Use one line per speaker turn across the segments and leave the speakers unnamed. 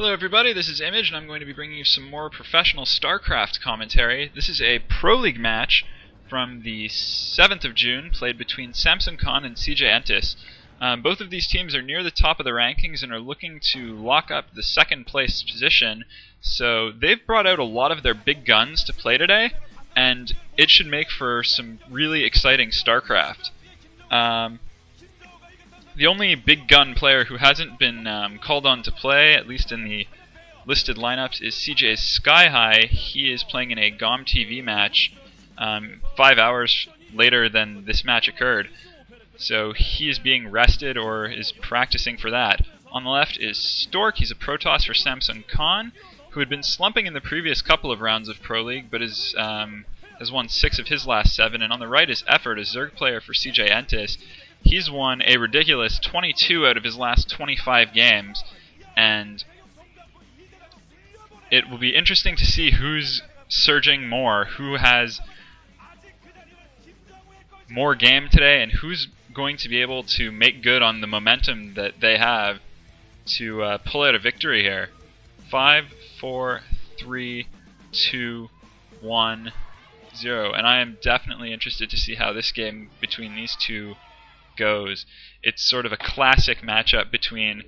Hello everybody, this is Image, and I'm going to be bringing you some more professional StarCraft commentary. This is a Proleague match from the 7th of June, played between Shinhan and Entus. Both of these teams are near the top of the rankings and are looking to lock up the second place position, so they've brought out a lot of their big guns to play today, and it should make for some really exciting StarCraft. The only big gun player who hasn't been called on to play, at least in the listed lineups, is CJ's Sky High. He is playing in a GOM TV match 5 hours later than this match occurred. So he is being rested or is practicing for that. On the left is Stork. He's a Protoss for Shinhan, who had been slumping in the previous couple of rounds of Pro League, but has won 6 of his last 7. And on the right is Effort, a Zerg player for CJ Entus. He's won a ridiculous 22 out of his last 25 games, and it will be interesting to see who's surging more, who has more game today, and who's going to be able to make good on the momentum that they have to pull out a victory here. 5, 4, 3, 2, 1, 0. And I am definitely interested to see how this game between these two goes. It's sort of a classic matchup between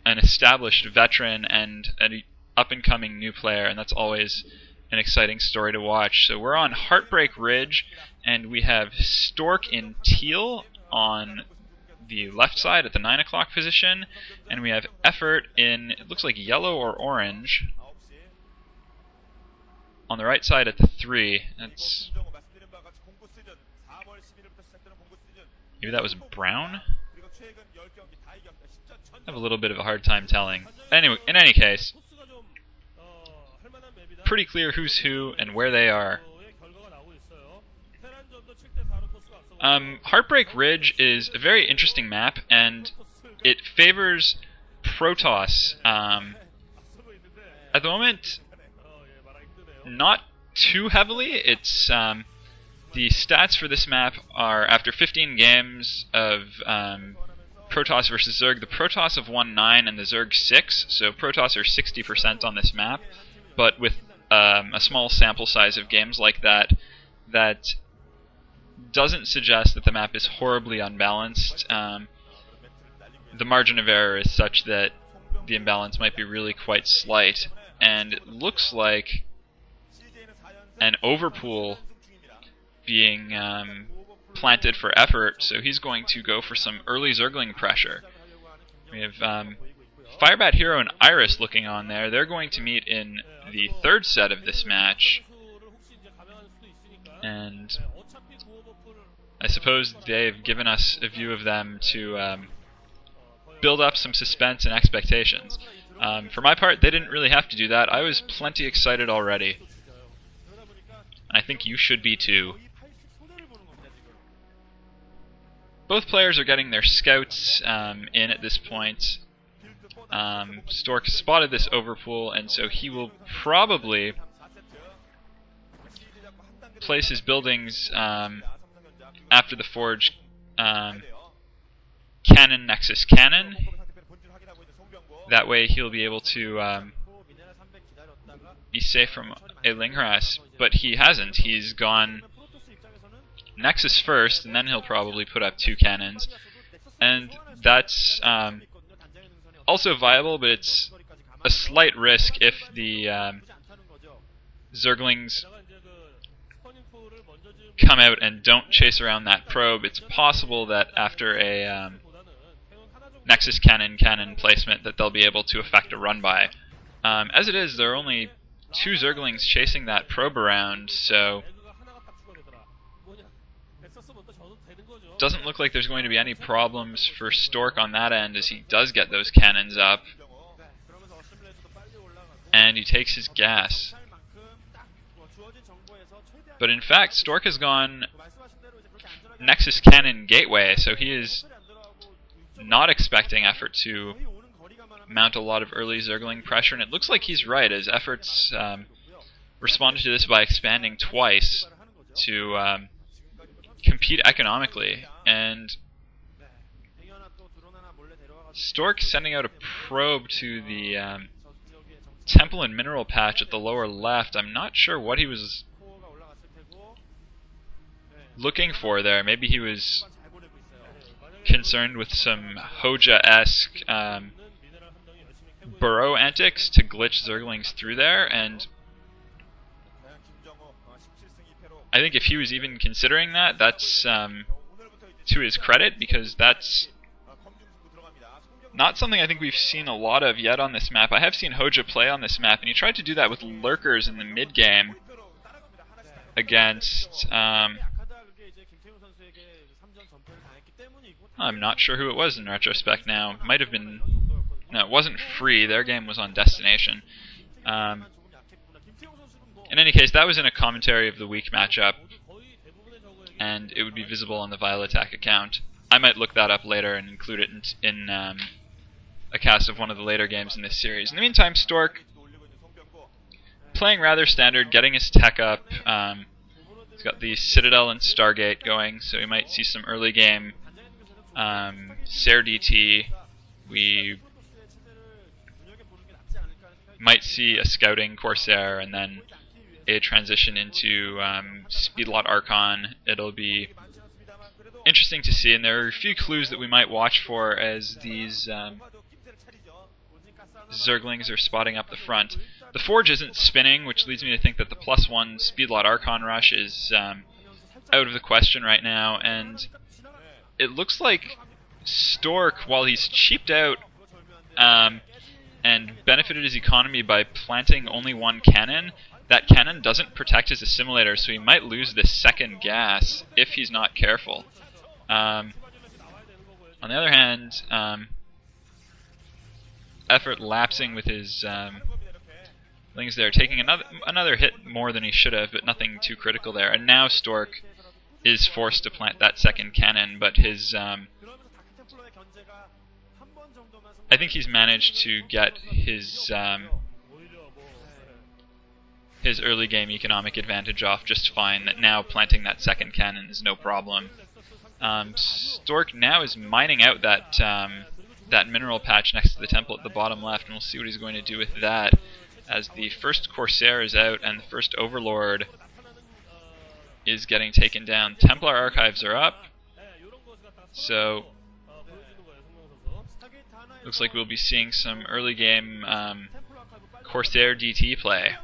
an established veteran and an up-and-coming new player, and that's always an exciting story to watch. So we're on Heartbreak Ridge, and we have Stork in Teal on the left side at the 9 o'clock position, and we have Effort in, it looks like yellow or orange, on the right side at the 3. That's... maybe that was brown? I have a little bit of a hard time telling. Anyway, in any case, pretty clear who's who and where they are. Heartbreak Ridge is a very interesting map, and it favors Protoss. At the moment, not too heavily. It's the stats for this map are, after 15 games of Protoss versus Zerg, the Protoss have won 9 and the Zerg 6, so Protoss are 60% on this map, but with a small sample size of games like that, that doesn't suggest that the map is horribly unbalanced. The margin of error is such that the imbalance might be really quite slight, and it looks like an overpool being planted for Effort, so he's going to go for some early Zergling pressure. We have Firebat Hero and Iris looking on there. They're going to meet in the 3rd set of this match, and I suppose they've given us a view of them to build up some suspense and expectations. For my part, they didn't really have to do that. I was plenty excited already. I think you should be too. Both players are getting their scouts in at this point. Stork has spotted this overpool, and so he will probably place his buildings after the Forge Cannon Nexus Cannon. That way he'll be able to be safe from a Ling harass, but he hasn't. He's gone Nexus first, and then he'll probably put up 2 cannons, and that's also viable, but it's a slight risk if the Zerglings come out and don't chase around that probe. It's possible that after a Nexus cannon placement that they'll be able to effect a run-by. As it is, there are only 2 Zerglings chasing that probe around, so doesn't look like there's going to be any problems for Stork on that end, as he does get those cannons up. And he takes his gas. But in fact, Stork has gone Nexus Cannon Gateway, so he is not expecting Effort to mount a lot of early Zergling pressure, and it looks like he's right, as Effort's responded to this by expanding twice to compete economically, and Stork sending out a probe to the temple and mineral patch at the lower left. I'm not sure what he was looking for there. Maybe he was concerned with some Hoja-esque burrow antics to glitch Zerglings through there, and I think if he was even considering that, that's to his credit, because that's not something I think we've seen a lot of yet on this map. I have seen Hoja play on this map, and he tried to do that with lurkers in the mid-game against... I'm not sure who it was in retrospect now. Might have been... No, it wasn't Free. Their game was on Destination. In any case, that was in a commentary of the week matchup, and it would be visible on the Violattack account. I might look that up later and include it in a cast of one of the later games in this series. In the meantime, Stork, playing rather standard, getting his tech up. He's got the Citadel and Stargate going, so we might see some early game Ser DT. We might see a scouting Corsair and then a transition into Speedlot Archon. It'll be interesting to see, and there are a few clues that we might watch for as these Zerglings are spotting up the front. The Forge isn't spinning, which leads me to think that the +1 Speedlot Archon rush is out of the question right now, and it looks like Stork, while he's cheaped out and benefited his economy by planting only one cannon, that cannon doesn't protect his assimilator, so he might lose this second gas if he's not careful. On the other hand, Effort lapsing with his things there, taking another hit more than he should have, but nothing too critical there. And now Stork is forced to plant that second cannon, but his I think he's managed to get his early game economic advantage off just fine, that now planting that second cannon is no problem. Stork now is mining out that that mineral patch next to the temple at the bottom left, and we'll see what he's going to do with that as the first Corsair is out and the first Overlord is getting taken down. Templar Archives are up, so looks like we'll be seeing some early game Corsair DT play.